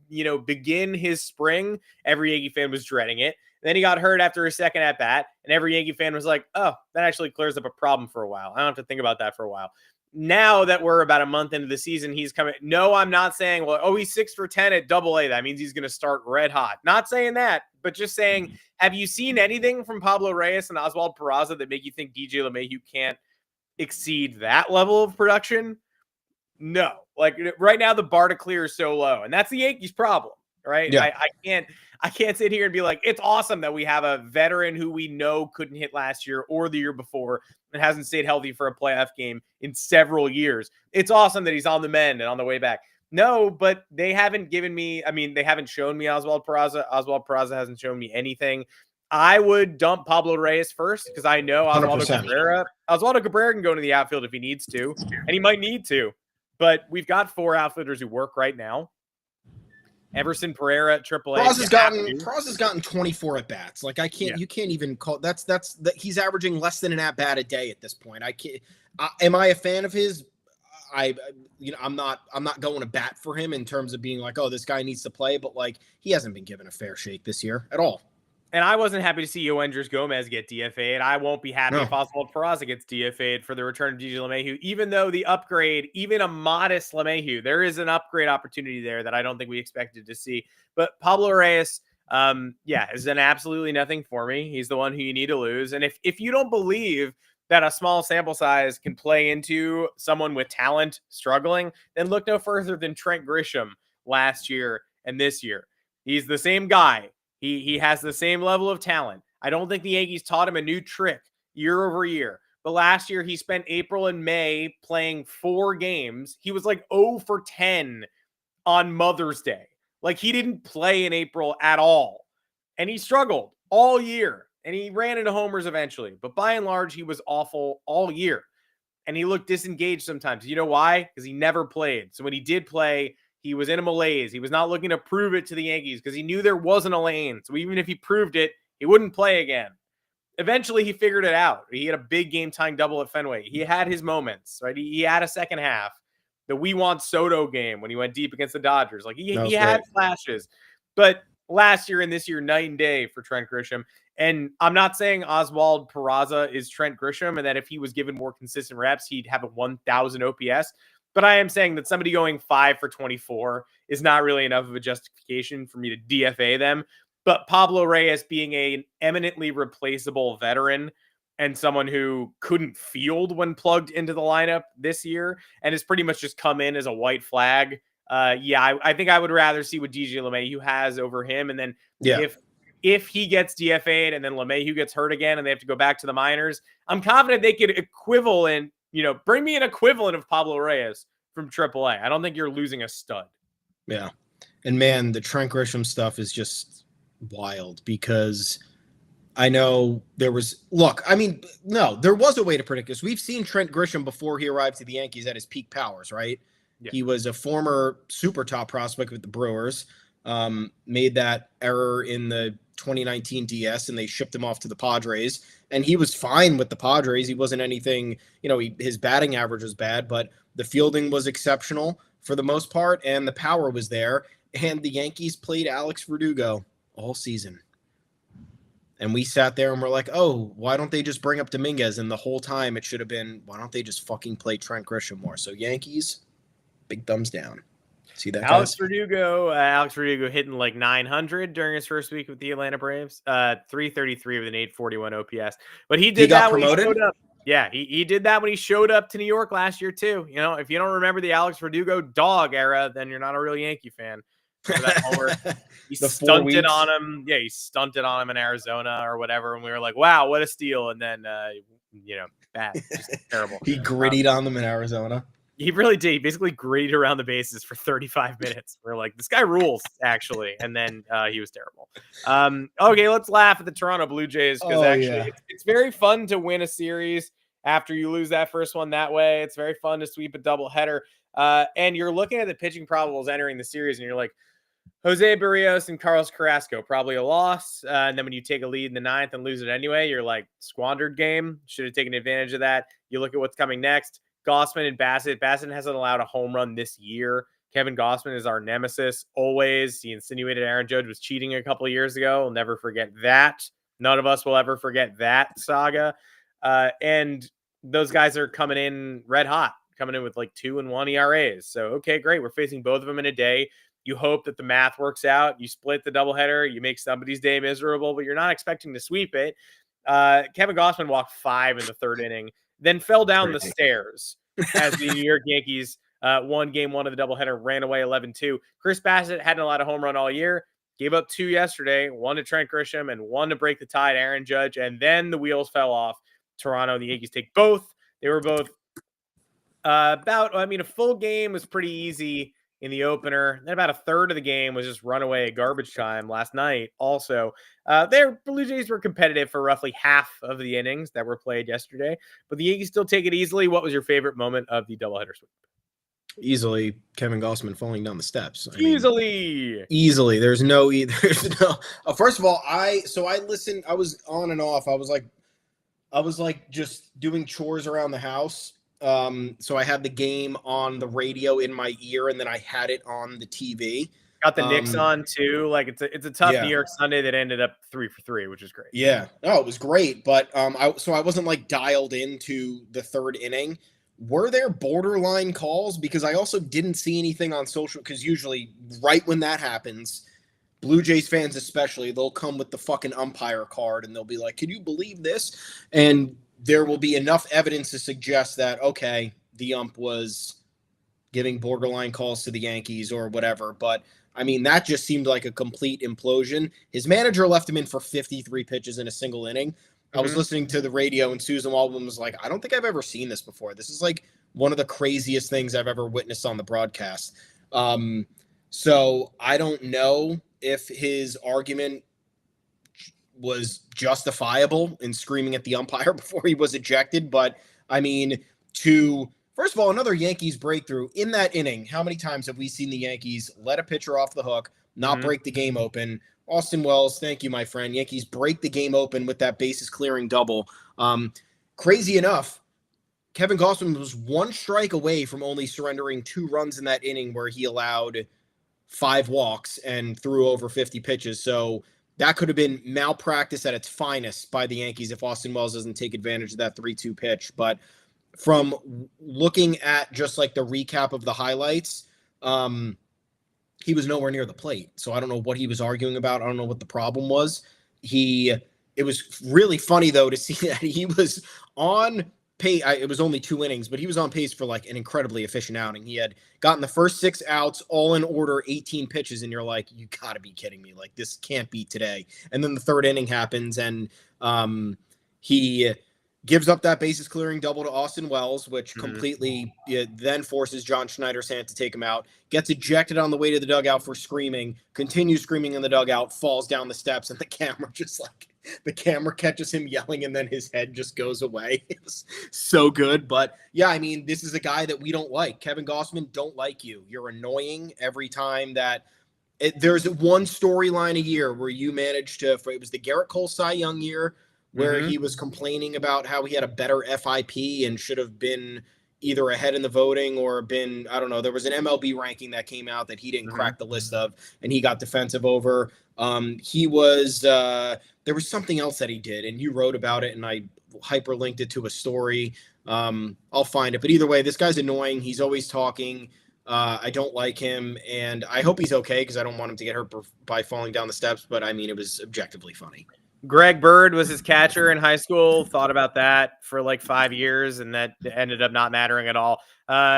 begin his spring, every Yankee fan was dreading it. Then he got hurt after a second at bat, and every Yankee fan was like, oh, that actually clears up a problem for a while. I don't have to think about that for a while. Now that we're about a month into the season, he's coming. No, I'm not saying, he's 6 for 10 at Double-A. That means he's going to start red hot. Not saying that, but just saying, have you seen anything from Pablo Reyes and Oswald Peraza that make you think DJ LeMahieu can't exceed that level of production? No. Like right now, the bar to clear is so low, and that's the Yankees' problem, right?
Yeah.
I can't sit here and be like, it's awesome that we have a veteran who we know couldn't hit last year or the year before and hasn't stayed healthy for a playoff game in several years. It's awesome that he's on the mend and on the way back. No, but they haven't given me, they haven't shown me Oswald Peraza. Oswald Peraza hasn't shown me anything. I would dump Pablo Reyes first because I know Oswaldo
100%.
Cabrera can go into the outfield if he needs to, and he might need to. But we've got 4 outfielders who work right now. Everson Pereira at AAA.
Peraza's gotten 24 at bats. Like you can't even call that's he's averaging less than an at bat a day at this point. I can't. Am I a fan of his? I'm not going to bat for him in terms of being like, oh, this guy needs to play, but like he hasn't been given a fair shake this year at all.
And I wasn't happy to see Yoendris Gomez get DFA'd. I won't be happy if Oswald Peraza gets DFA'd for the return of DJ LeMahieu, even though the upgrade, even a modest LeMahieu, there is an upgrade opportunity there that I don't think we expected to see. But Pablo Reyes, has done absolutely nothing for me. He's the one who you need to lose. And if you don't believe that a small sample size can play into someone with talent struggling, then look no further than Trent Grisham last year and this year. He's the same guy. He has the same level of talent. I don't think the Yankees taught him a new trick year over year. But last year, he spent April and May playing 4 games. He was like 0 for 10 on Mother's Day. Like, he didn't play in April at all. And he struggled all year. And he ran into homers eventually. But by and large, he was awful all year. And he looked disengaged sometimes. You know why? Because he never played. So when he did play, he was in a malaise. He was not looking to prove it to the Yankees because he knew there wasn't a lane. So even if he proved it, he wouldn't play again. Eventually, he figured it out. He had a big game-tying double at Fenway. He had his moments, right? He had a second half. The We Want Soto game when he went deep against the Dodgers. Like he had flashes. But last year and this year, night and day for Trent Grisham. And I'm not saying Oswald Peraza is Trent Grisham and that if he was given more consistent reps, he'd have a 1,000 OPS. But I am saying that somebody going 5 for 24 is not really enough of a justification for me to DFA them. But Pablo Reyes being an eminently replaceable veteran and someone who couldn't field when plugged into the lineup this year and has pretty much just come in as a white flag. I think I would rather see what DJ LeMahieu has over him. And then if he gets DFA'd and then LeMahieu gets hurt again and they have to go back to the minors, I'm confident they could bring me an equivalent of Pablo Reyes from AAA. I don't think you're losing a stud.
Yeah. And man, the Trent Grisham stuff is just wild because I know there was there was a way to predict this. We've seen Trent Grisham before he arrived to the Yankees at his peak powers, right? Yeah. He was a former super top prospect with the Brewers, made that error in the 2019 DS and they shipped him off to the Padres and he was fine with the Padres. He wasn't anything, his batting average was bad, but the fielding was exceptional for the most part and the power was there. And the Yankees played Alex Verdugo all season. And we sat there and we're like, oh, why don't they just bring up Dominguez? And the whole time it should have been, why don't they just fucking play Trent Grisham more? So Yankees, big thumbs down. See that?
Alex Verdugo hitting like 900 during his first week with the Atlanta Braves, 333 with an 841 OPS. But he got
promoted.
Yeah, he did that when he showed up to New York last year too. You know, if you don't remember the Alex Verdugo dog era, then you're not a real Yankee fan. For that homer, he
The 4
stunted
weeks.
on him. Yeah, he stunted on him in Arizona or whatever, and we were like, "Wow, what a steal!" And then, bad, just terrible.
He grittied on them in Arizona.
He really did. He basically gritted around the bases for 35 minutes. We're like, this guy rules, actually. And then he was terrible. Okay, let's laugh at the Toronto Blue Jays because it's very fun to win a series after you lose that first one that way. It's very fun to sweep a doubleheader. And you're looking at the pitching probables entering the series, and you're like, Jose Barrios and Carlos Carrasco, probably a loss. And then when you take a lead in the ninth and lose it anyway, you're like, squandered game. Should have taken advantage of that. You look at what's coming next. Gausman and Bassett. Bassett hasn't allowed a home run this year. Kevin Gausman is our nemesis always. He insinuated Aaron Judge was cheating a couple of years ago. We'll never forget that. None of us will ever forget that saga. And those guys are coming in red hot, coming in with like 2-1 ERAs. So, okay, great. We're facing both of them in a day. You hope that the math works out. You split the doubleheader. You make somebody's day miserable, but you're not expecting to sweep it. Kevin Gausman walked 5 in the third inning, then fell down the stairs as the New York Yankees won game 1 of the doubleheader, ran away 11-2. Chris Bassett hadn't allowed a home run all year, gave up 2 yesterday, 1 to Trent Grisham and 1 to break the tie to Aaron Judge, and then the wheels fell off. Toronto and the Yankees take both. They were both a full game was pretty easy in the opener. Then about a third of the game was just runaway garbage time last night. Also, their Blue Jays were competitive for roughly half of the innings that were played yesterday, but the Yankees still take it easily. What was your favorite moment of the doubleheader sweep?
Easily, Kevin Gausman falling down the steps.
Easily.
There's no. First of all, I listened. I was on and off. I was like just doing chores around the house. So I had the game on the radio in my ear, and then I had it on the TV.
Got the Knicks on too. Like it's a tough New York Sunday that ended up 3 for 3, which is great.
Yeah, no, it was great. But I wasn't like dialed into the third inning. Were there borderline calls? Because I also didn't see anything on social. Because usually, right when that happens, Blue Jays fans especially, they'll come with the fucking umpire card and they'll be like, "Can you believe this?" And there will be enough evidence to suggest that, okay, the ump was giving borderline calls to the Yankees or whatever. But, I mean, that just seemed like a complete implosion. His manager left him in for 53 pitches in a single inning. I was listening to the radio, and Susan Waldman was like, "I don't think I've ever seen this before. This is like one of the craziest things I've ever witnessed on the broadcast." So I don't know if his argument was justifiable in screaming at the umpire before he was ejected. But I mean, first of all, another Yankees breakthrough in that inning. How many times have we seen the Yankees let a pitcher off the hook, not break the game open? Austin Wells, thank you, my friend. Yankees break the game open with that bases clearing double. Crazy enough, Kevin Gausman was 1 strike away from only surrendering 2 runs in that inning where he allowed 5 walks and threw over 50 pitches. So that could have been malpractice at its finest by the Yankees if Austin Wells doesn't take advantage of that 3-2 pitch. But from looking at just like the recap of the highlights, he was nowhere near the plate. So I don't know what he was arguing about. I don't know what the problem was. It was really funny, though, to see that he was on pace. It was only 2 innings, but he was on pace for like an incredibly efficient outing. He had gotten the first 6 outs, all in order, 18 pitches. And you're like, you got to be kidding me. Like, this can't be today. And then the third inning happens, and he gives up that bases clearing double to Austin Wells, which completely then forces John Schneider's hand to take him out, gets ejected on the way to the dugout for screaming, continues screaming in the dugout, falls down the steps, and the camera catches him yelling, and then his head just goes away. It was so good. But yeah, I mean, this is a guy that we don't like. Kevin Gausman, don't like you. You're annoying every time that there's one storyline a year where you managed to, it was the Garrett Cole Cy Young year, where he was complaining about how he had a better FIP and should have been either ahead in the voting or been, I don't know, there was an MLB ranking that came out that he didn't crack the list of, and he got defensive over. There was something else that he did, and you wrote about it, and I hyperlinked it to a story. I'll find it. But either way, this guy's annoying. He's always talking. I don't like him, and I hope he's okay because I don't want him to get hurt by falling down the steps. But I mean, it was objectively funny.
Greg Bird was his catcher in high school. Thought about that for like 5 years, and that ended up not mattering at all.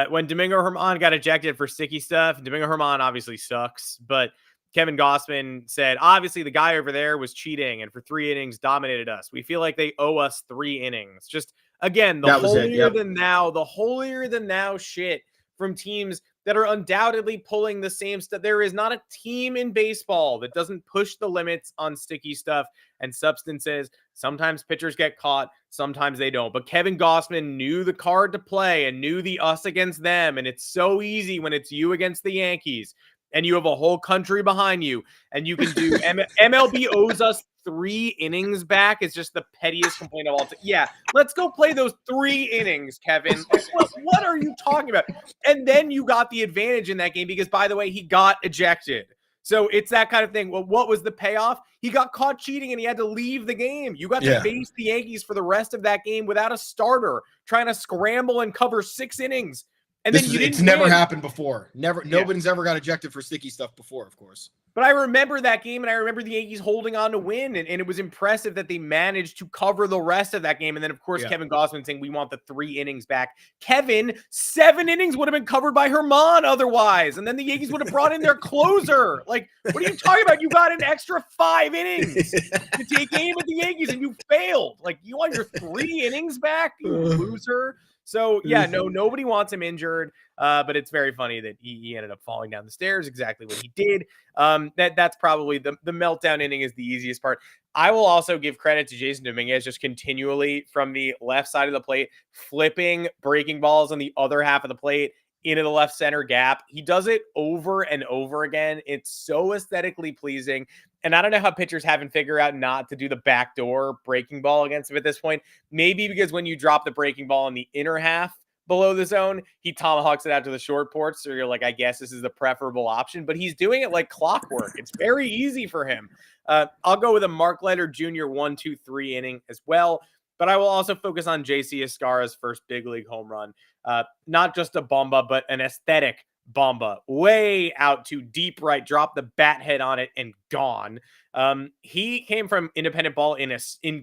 When Domingo Germán got ejected for sticky stuff, Domingo Germán obviously sucks, but Kevin Gossman said, obviously the guy over there was cheating and for 3 innings dominated us. We feel like they owe us 3 innings. Just again, the holier than thou shit from teams that are undoubtedly pulling the same stuff. There is not a team in baseball that doesn't push the limits on sticky stuff and substances. Sometimes pitchers get caught, sometimes they don't. But Kevin Gossman knew the card to play and knew the us against them. And it's so easy when it's you against the Yankees and you have a whole country behind you and you can do MLB owes us 3 innings back. Is just the pettiest complaint of all time. Yeah, let's go play those 3 innings, Kevin. What are you talking about? And then you got the advantage in that game because, by the way, he got ejected. So it's that kind of thing. Well, what was the payoff? He got caught cheating and he had to leave the game. You got to face the Yankees for the rest of that game without a starter, trying to scramble and cover 6 innings. And then
it's never happened before. Nobody's ever got ejected for sticky stuff before, of course.
But I remember that game, and I remember the Yankees holding on to win, and it was impressive that they managed to cover the rest of that game. And then, of course, Kevin Gossman saying, we want the 3 innings back. Kevin, 7 innings would have been covered by Germán otherwise, and then the Yankees would have brought in their closer. Like, what are you talking about? You got an extra 5 innings to take aim at the Yankees, and you failed. Like, you want your 3 innings back, you loser? So, yeah, no, nobody wants him injured, but it's very funny that he ended up falling down the stairs, exactly what he did. That's probably the meltdown inning is the easiest part. I will also give credit to Jason Dominguez just continually from the left side of the plate, flipping breaking balls on the other half of the plate into the left center gap. He does it over and over again. It's so aesthetically pleasing. And I don't know how pitchers haven't figured out not to do the backdoor breaking ball against him at this point. Maybe because when you drop the breaking ball in the inner half below the zone, he tomahawks it out to the short porch. So you're like, I guess this is the preferable option. But he's doing it like clockwork. It's very easy for him. I'll go with a Mark Leiter Jr. 1-2-3 inning as well. But I will also focus on JC Escarra's first big league home run. Not just a bomba, but an aesthetic bomba way out to deep right, drop the bat head on it and gone. He came from independent ball in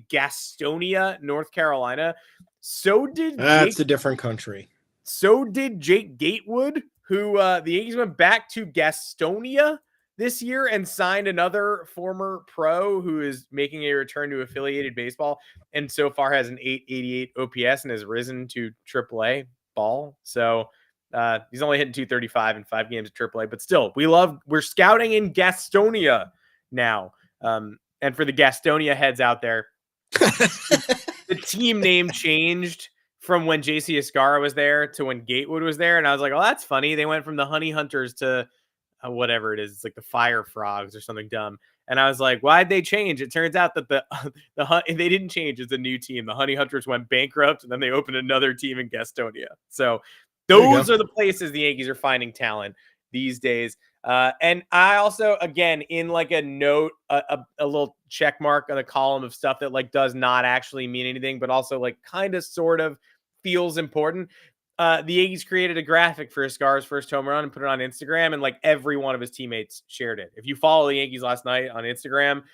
Gastonia, North Carolina.
That's a different country.
So did Jake Gatewood, who the Yankees went back to Gastonia this year and signed another former pro who is making a return to affiliated baseball and so far has an 888 OPS and has risen to AAA ball. So he's only hitting 235 in 5 games at AAA, but still, we're scouting in Gastonia now. And for the Gastonia heads out there, the team name changed from when JC Escarra was there to when Gatewood was there. And I was like, oh, that's funny. They went from the Honey Hunters to whatever it is. It's like the Fire Frogs or something dumb. And I was like, why'd they change? It turns out that they didn't change. It's a new team. The Honey Hunters went bankrupt and then they opened another team in Gastonia. So those are the places the Yankees are finding talent these days. And I also, again, in like a note, a little check mark on the column of stuff that like does not actually mean anything, but also like kind of sort of feels important. The Yankees created a graphic for Escarra's first home run and put it on Instagram, and like every one of his teammates shared it. If you follow the Yankees last night on Instagram,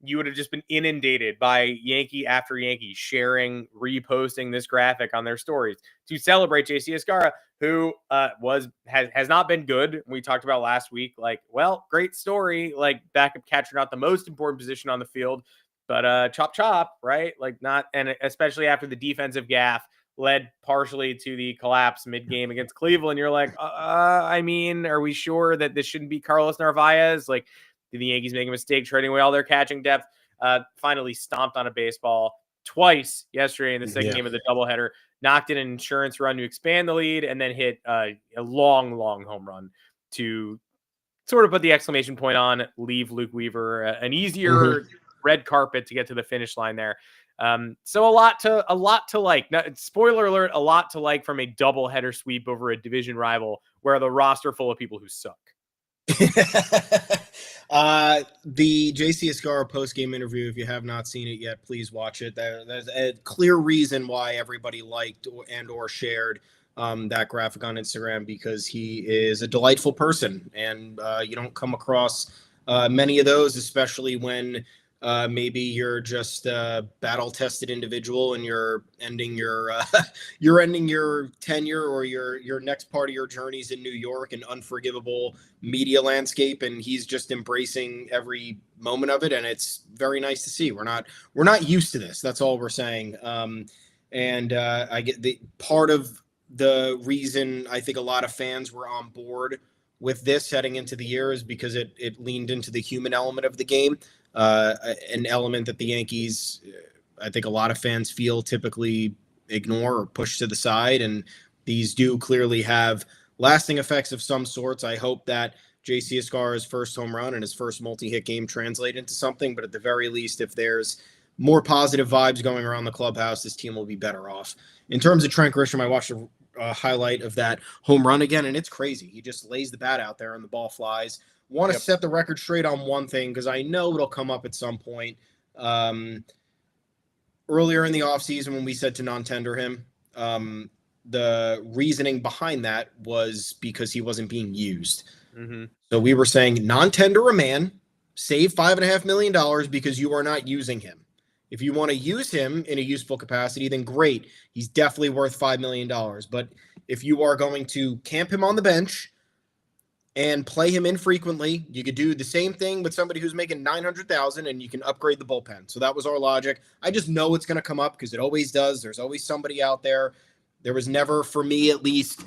you would have just been inundated by Yankee after Yankee sharing, reposting this graphic on their stories to celebrate JC Escarra, who has not been good. We talked about last week, like, well, great story, like backup catcher, not the most important position on the field, but chop, right? Like not, and especially after the defensive gaffe led partially to the collapse mid-game against Cleveland. You're like, I mean, are we sure that this shouldn't be Carlos Narvaez? Like, did the Yankees make a mistake trading away all their catching depth? Finally stomped on a baseball twice yesterday in the second game of the doubleheader, knocked in an insurance run to expand the lead, and then hit a long home run to sort of put the exclamation point on, leave Luke Weaver an easier red carpet to get to the finish line there. So a lot to like. Now, spoiler alert, a lot to like from a doubleheader sweep over a division rival where the roster full of people who suck.
The JC Escarra post-game interview, if you have not seen it yet, please watch it. There's a clear reason why everybody liked or shared that graphic on Instagram, because he is a delightful person, and you don't come across many of those, especially when Maybe you're just a battle-tested individual and you're ending your you're ending your tenure or your next part of your journeys in New York, an unforgivable media landscape, and he's just embracing every moment of it, and it's very nice to see. We're not used to this. That's all we're saying. I get the part of the reason I think a lot of fans were on board with this heading into the year is because it leaned into the human element of the game. An element that the Yankees, I think a lot of fans feel typically ignore or push to the side. And these do clearly have lasting effects of some sorts. I hope that JC Escarra's first home run and his first multi-hit game translate into something. But at the very least, if there's more positive vibes going around the clubhouse, this team will be better off. In terms of Trent Grisham, I watched a highlight of that home run again, and it's crazy. He just lays the bat out there and the ball flies. Want to set the record straight on one thing because I know it'll come up at some point. Earlier in the offseason when we said to non-tender him, the reasoning behind that was because he wasn't being used. Mm-hmm. So we were saying non-tender a man, save $5.5 million because you are not using him. If you want to use him in a useful capacity, then great. He's definitely worth $5 million. But if you are going to camp him on the bench and play him infrequently, you could do the same thing with somebody who's making $900,000 and you can upgrade the bullpen. So that was our logic. I just know it's going to come up because it always does. There's always somebody out there. There was never, for me at least,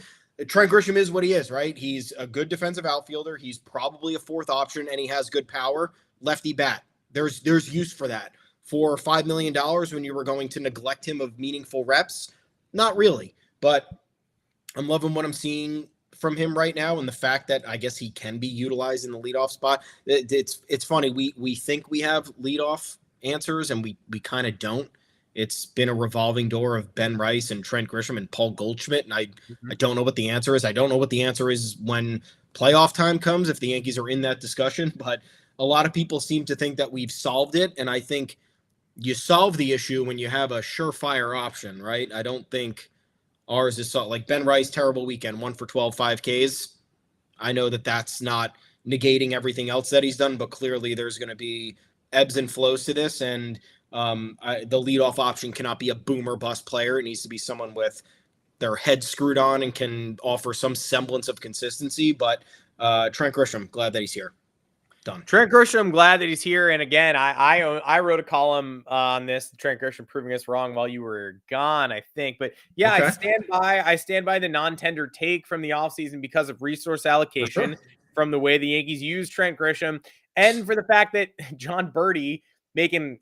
Trent Grisham is what he is, right? He's a good defensive outfielder. He's probably a fourth option and he has good power. Lefty bat. There's use for that. For $5 million when you were going to neglect him of meaningful reps? Not really. But I'm loving what I'm seeing from him right now, and the fact that I guess he can be utilized in the leadoff spot. It's funny. We think we have leadoff answers, and we kind of don't. It's been a revolving door of Ben Rice and Trent Grisham and Paul Goldschmidt, and I don't know what the answer is. I don't know what the answer is when playoff time comes, if the Yankees are in that discussion, but a lot of people seem to think that we've solved it, and I think you solve the issue when you have a surefire option, right? I don't think ours is like Ben Rice, terrible weekend, 1 for 12, 5Ks. I know that that's not negating everything else that he's done, but clearly there's going to be ebbs and flows to this. And the leadoff option cannot be a boomer bust player. It needs to be someone with their head screwed on and can offer some semblance of consistency. But Trent Grisham, glad that he's here. Done.
Trent Grisham, glad that he's here. And again, I wrote a column on this, Trent Grisham proving us wrong while you were gone, I think. But yeah, okay. I stand by the non-tender take from the offseason because of resource allocation, from the way the Yankees use Trent Grisham, and for the fact that John Birdie making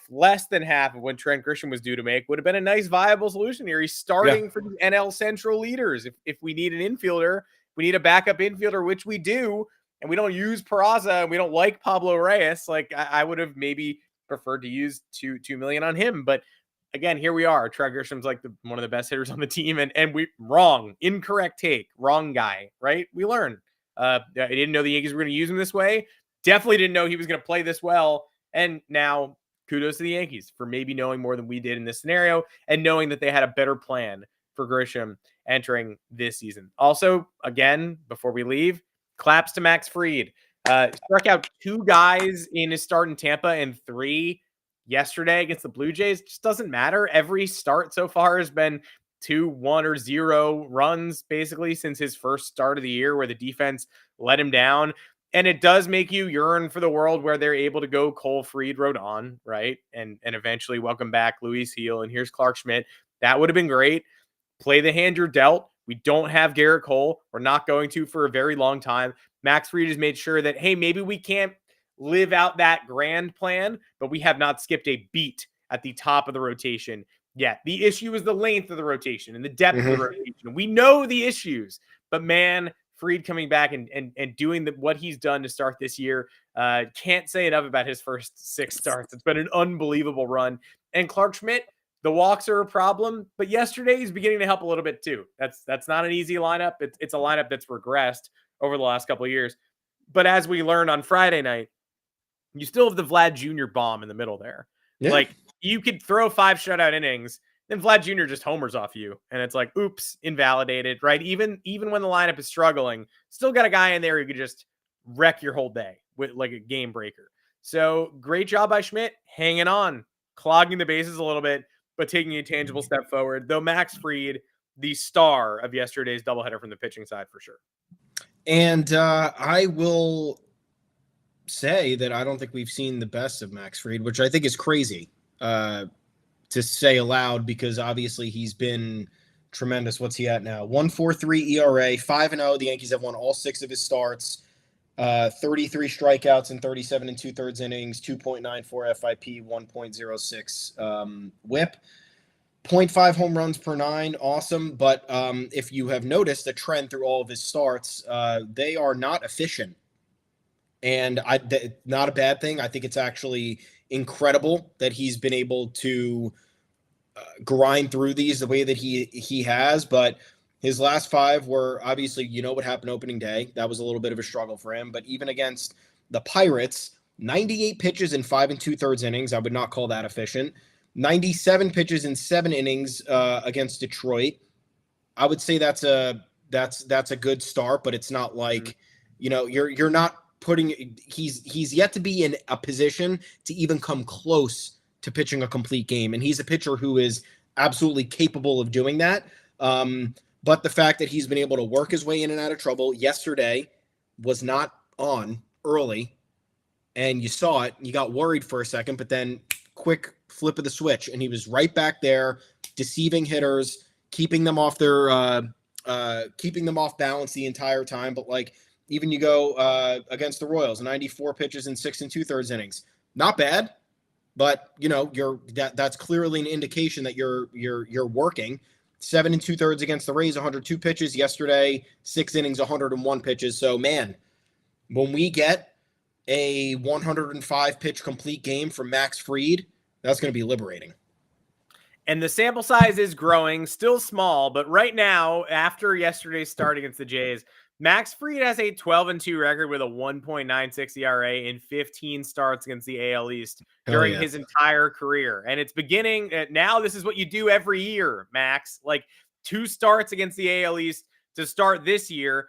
less than half of what Trent Grisham was due to make would have been a nice viable solution here. He's starting for the NL Central leaders. If we need an infielder, we need a backup infielder, which we do. And we don't use Peraza, and we don't like Pablo Reyes. Like I would have maybe preferred to use $2 million on him. But again, here we are. Trent Grisham's like one of the best hitters on the team, and we incorrect take, wrong guy, right? We learn. I didn't know the Yankees were going to use him this way. Definitely didn't know he was going to play this well. And now kudos to the Yankees for maybe knowing more than we did in this scenario and knowing that they had a better plan for Grisham entering this season. Also, again, before we leave, claps to Max Fried. Struck out 2 guys in his start in Tampa and 3 yesterday against the Blue Jays. Just doesn't matter. Every start so far has been 2, 1, or 0 runs basically since his first start of the year where the defense let him down. And it does make you yearn for the world where they're able to go Cole, Fried, Rodon, right? And eventually welcome back Luis Heel. And here's Clark Schmidt. That would have been great. Play the hand you're dealt. We don't have Garrett Cole. We're not going to for a very long time. Max Fried has made sure that, hey, maybe we can't live out that grand plan, but we have not skipped a beat at the top of the rotation yet. The issue is the length of the rotation and the depth of the rotation. We know the issues, but man, Fried coming back and doing what he's done to start this year, can't say enough about his first 6 starts. It's been an unbelievable run. And Clark Schmidt, the walks are a problem, but yesterday he's beginning to help a little bit too. That's not an easy lineup. It's a lineup that's regressed over the last couple of years. But as we learned on Friday night, you still have the Vlad Jr. bomb in the middle there. Yeah. Like you could throw 5 shutout innings, then Vlad Jr. just homers off you. And it's like, oops, invalidated, right? Even when the lineup is struggling, still got a guy in there who could just wreck your whole day with like a game breaker. So great job by Schmidt, hanging on, clogging the bases a little bit, but taking a tangible step forward. Though Max Fried, the star of yesterday's doubleheader from the pitching side for sure.
And I will say that I don't think we've seen the best of Max Fried, which I think is crazy to say aloud, because obviously he's been tremendous. What's he at now? 1.43 ERA, 5-0. The Yankees have won all 6 of his starts. 33 strikeouts in 37 and 2/3 innings, 2.94 FIP, 1.06 whip, 0.5 home runs per 9. Awesome. But if you have noticed a trend through all of his starts, they are not efficient. And not a bad thing. I think it's actually incredible that he's been able to grind through these the way that he has. But his last 5 were obviously, you know what happened opening day. That was a little bit of a struggle for him. But even against the Pirates, 98 pitches in 5 2/3 innings. I would not call that efficient. 97 pitches in 7 innings against Detroit. I would say that's a good start, but it's not like, you're not putting, he's yet to be in a position to even come close to pitching a complete game. And he's a pitcher who is absolutely capable of doing that. But the fact that he's been able to work his way in and out of trouble yesterday was not on early, and you saw it. You got worried for a second, but then quick flip of the switch, and he was right back there, deceiving hitters, keeping them off balance the entire time. But like, even you go against the Royals, 94 pitches in 6 2/3 innings, not bad, but that's clearly an indication that you're working. 7 2/3 against the Rays, 102 pitches yesterday, 6 innings, 101 pitches. So man, when we get a 105 pitch complete game from Max Fried, that's going to be liberating.
And the sample size is growing, still small, but right now, after yesterday's start against the Jays, Max Fried has a 12-2 record with a 1.96 ERA in 15 starts against the AL East during his entire career. And it's beginning now. This is what you do every year, Max. Like 2 starts against the AL East to start this year.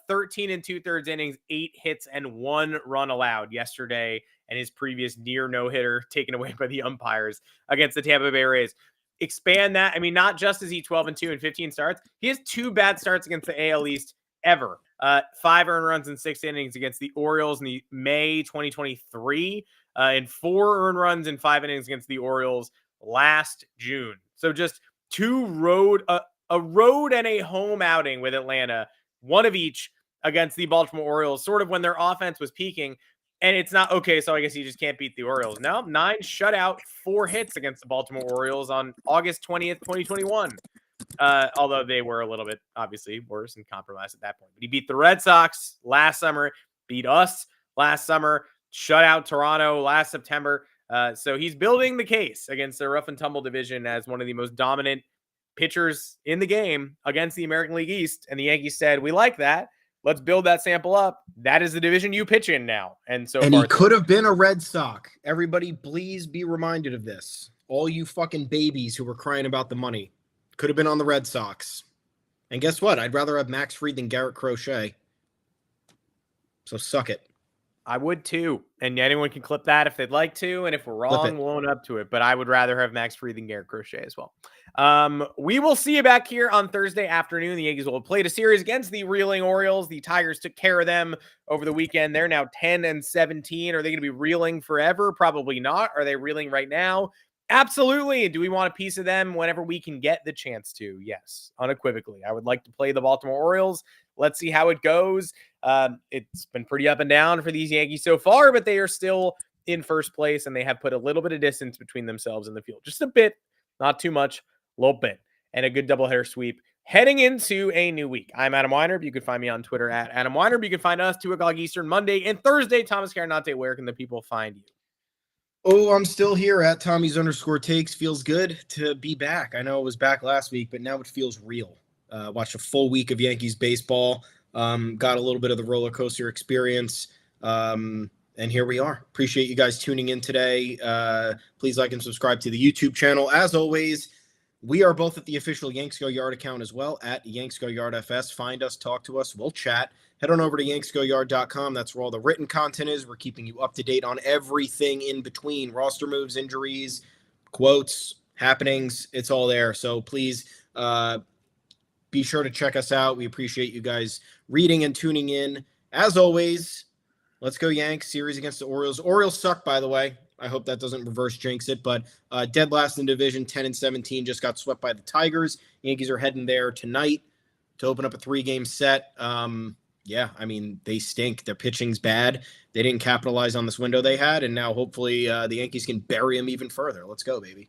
13 2/3 innings, 8 hits, and 1 run allowed yesterday, and his previous near no-hitter taken away by the umpires against the Tampa Bay Rays. Expand that. I mean, not just is he 12-2 in 15 starts, he has 2 bad starts against the AL East ever. 5 earned runs in 6 innings against the Orioles in the May 2023, and 4 earned runs in 5 innings against the Orioles last June. So just 2 a road and a home outing with Atlanta, one of each against the Baltimore Orioles, sort of when their offense was peaking. And it's not okay, so I guess you just can't beat the Orioles. No, 9 shutout, 4 hits against the Baltimore Orioles on August 20th, 2021. Although they were a little bit, obviously, worse and compromised at that point. But he beat the Red Sox last summer, beat us last summer, shut out Toronto last September. So he's building the case against the rough and tumble division as one of the most dominant pitchers in the game against the American League East. And the Yankees said, we like that. Let's build that sample up. That is the division you pitch in now. And
he could have been a Red Sox. Everybody, please be reminded of this. All you fucking babies who were crying about the money could have been on the Red Sox. And guess what? I'd rather have Max Fried than Garrett Crochet. So suck it.
I would too. And anyone can clip that if they'd like to. And if we're wrong, we'll own up to it. But I would rather have Max Fried than Garrett Crochet as well. We will see you back here on Thursday afternoon. The Yankees will have played a series against the reeling Orioles. The Tigers took care of them over the weekend. They're now 10-17. Are they going to be reeling forever? Probably not. Are they reeling right now? Absolutely. Do we want a piece of them whenever we can get the chance to? Yes, unequivocally. I would like to play the Baltimore Orioles. Let's see how it goes. It's been pretty up and down for these Yankees so far, but they are still in first place, and they have put a little bit of distance between themselves and the field. Just a bit, not too much, a little bit, and a good doubleheader sweep heading into a new week. I'm Adam Weinrib. You can find me on Twitter at Adam Weinrib. You can find us 2 o'clock Eastern Monday and Thursday. Thomas Carannante, where can the people find you?
Oh, I'm still here at Tommy's_takes. Feels good to be back. I know it was back last week, but now it feels real. Watched a full week of Yankees baseball. Got a little bit of the roller coaster experience. And here we are. Appreciate you guys tuning in today. Please like and subscribe to the YouTube channel. As always, We are both at the official Yanks Go Yard account as well, at Yanks Go Yard FS. Find us, talk to us, we'll chat. Head on over to yanksgoyard.com. That's where all the written content is. We're keeping you up to date on everything in between. Roster moves, injuries, quotes, happenings. It's all there. So please be sure to check us out. We appreciate you guys reading and tuning in. As always, let's go Yanks. Series against the Orioles. Orioles suck, by the way. I hope that doesn't reverse jinx it, but dead last in division, 10-17, just got swept by the Tigers. Yankees are heading there tonight to open up a 3-game set. Yeah, I mean, they stink. Their pitching's bad. They didn't capitalize on this window they had, and now hopefully the Yankees can bury them even further. Let's go, baby.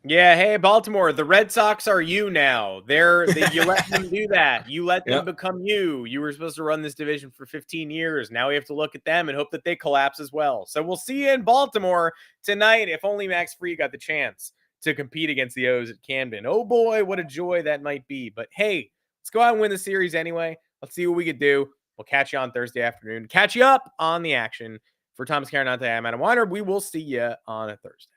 Yeah, hey, Baltimore, the Red Sox are you now. You let them do that. You let them become you. You were supposed to run this division for 15 years. Now we have to look at them and hope that they collapse as well. So we'll see you in Baltimore tonight. If only Max Fried got the chance to compete against the O's at Camden. Oh, boy, what a joy that might be. But, hey, let's go out and win the series anyway. Let's see what we could do. We'll catch you on Thursday afternoon. Catch you up on the action. For Thomas Carannante, I'm Adam Weinrib. We will see you on a Thursday.